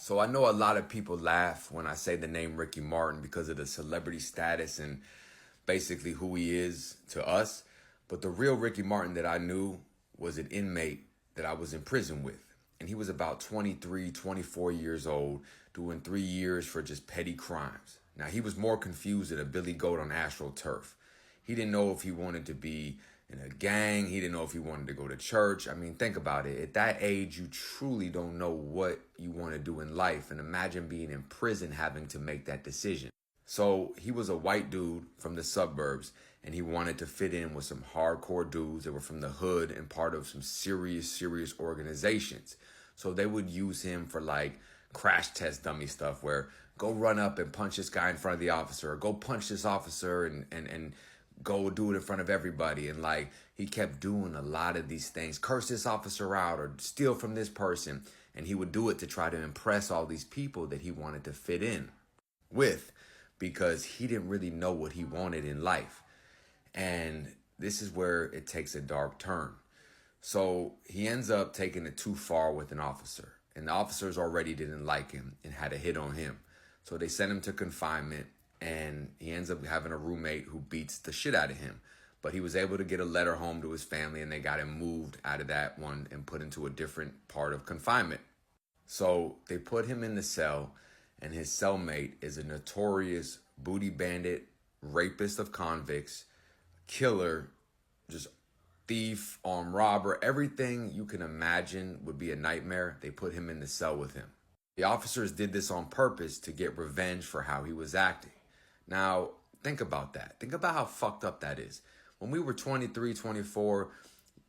So I know a lot of people laugh when I say the name Ricky Martin because of the celebrity status and basically who he is to us. But the real Ricky Martin that I knew was an inmate that I was in prison with. And he was about 23, 24 years old, doing 3 years for just petty crimes. Now, he was more confused than a billy goat on AstroTurf. He didn't know if he wanted to be in a gang. He didn't know if he wanted to go to church. I mean, think about it. At that age, you truly don't know what you want to do in life. And imagine being in prison having to make that decision. So he was a white dude from the suburbs, and he wanted to fit in with some hardcore dudes that were from the hood and part of some serious organizations. So they would use him for like crash test dummy stuff where go run up and punch this guy in front of the officer, or go punch this officer and go do it in front of everybody. And like he kept doing a lot of these things, curse this officer out or steal from this person. And he would do it to try to impress all these people that he wanted to fit in with, because he didn't really know what he wanted in life. And this is where it takes a dark turn. So he ends up taking it too far with an officer, and the officers already didn't like him and had a hit on him. So they sent him to confinement, and he ends up having a roommate who beats the shit out of him. But he was able to get a letter home to his family, and they got him moved out of that one and put into a different part of confinement. So they put him in the cell, and his cellmate is a notorious booty bandit, rapist of convicts, killer, just thief, armed robber, everything you can imagine would be a nightmare. They put him in the cell with him. The officers did this on purpose to get revenge for how he was acting. Now, think about that. Think about how fucked up that is. When we were 23, 24,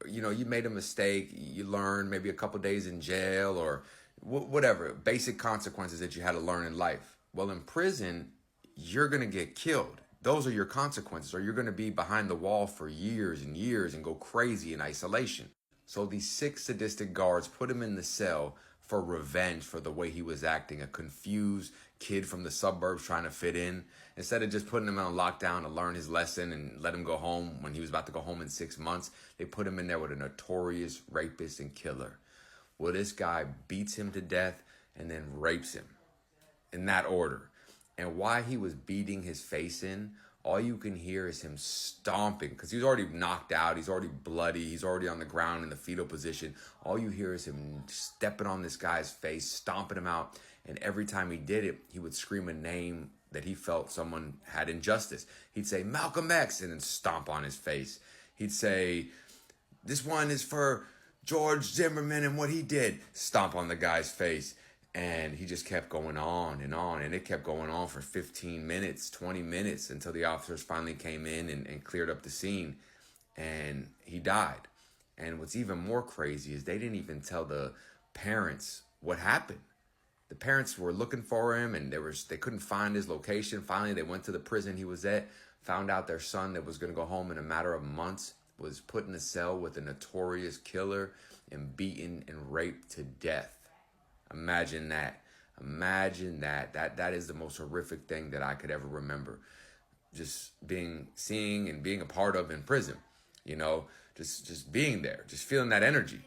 you made a mistake, you learned maybe a couple days in jail or whatever, basic consequences that you had to learn in life. Well, in prison, you're going to get killed. Those are your consequences, or you're going to be behind the wall for years and years and go crazy in isolation. So these 6 sadistic guards put him in the cell for revenge for the way he was acting, a confused kid from the suburbs trying to fit in. Instead of just putting him on lockdown to learn his lesson and let him go home when he was about to go home in 6 months, they put him in there with a notorious rapist and killer. Well, this guy beats him to death and then rapes him in that order. And while he was beating his face in, all you can hear is him stomping, because he's already knocked out. He's already bloody. He's already on the ground in the fetal position. All you hear is him stepping on this guy's face, stomping him out. And every time he did it, he would scream a name that he felt someone had injustice. He'd say, Malcolm X, and then stomp on his face. He'd say, this one is for George Zimmerman and what he did. Stomp on the guy's face. And he just kept going on. And it kept going on for 15 minutes, 20 minutes until the officers finally came in and cleared up the scene. And he died. And what's even more crazy is they didn't even tell the parents what happened. The parents were looking for him, and they couldn't find his location. Finally, they went to the prison he was at, found out their son that was going to go home in a matter of months was put in a cell with a notorious killer and beaten and raped to death. Imagine that. Imagine that. That is the most horrific thing that I could ever remember. Just seeing and being a part of in prison, just being there, just feeling that energy.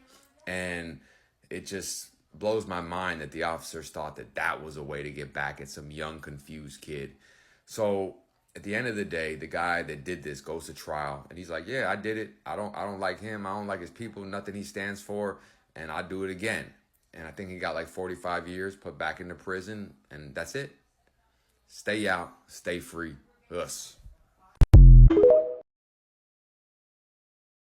And it just blows my mind that the officers thought that was a way to get back at some young, confused kid. So at the end of the day, the guy that did this goes to trial, and he's like, yeah, I did it. I don't like him. I don't like his people, nothing he stands for, and I'll do it again. And I think he got like 45 years put back into prison, and that's it. Stay out, stay free. Us.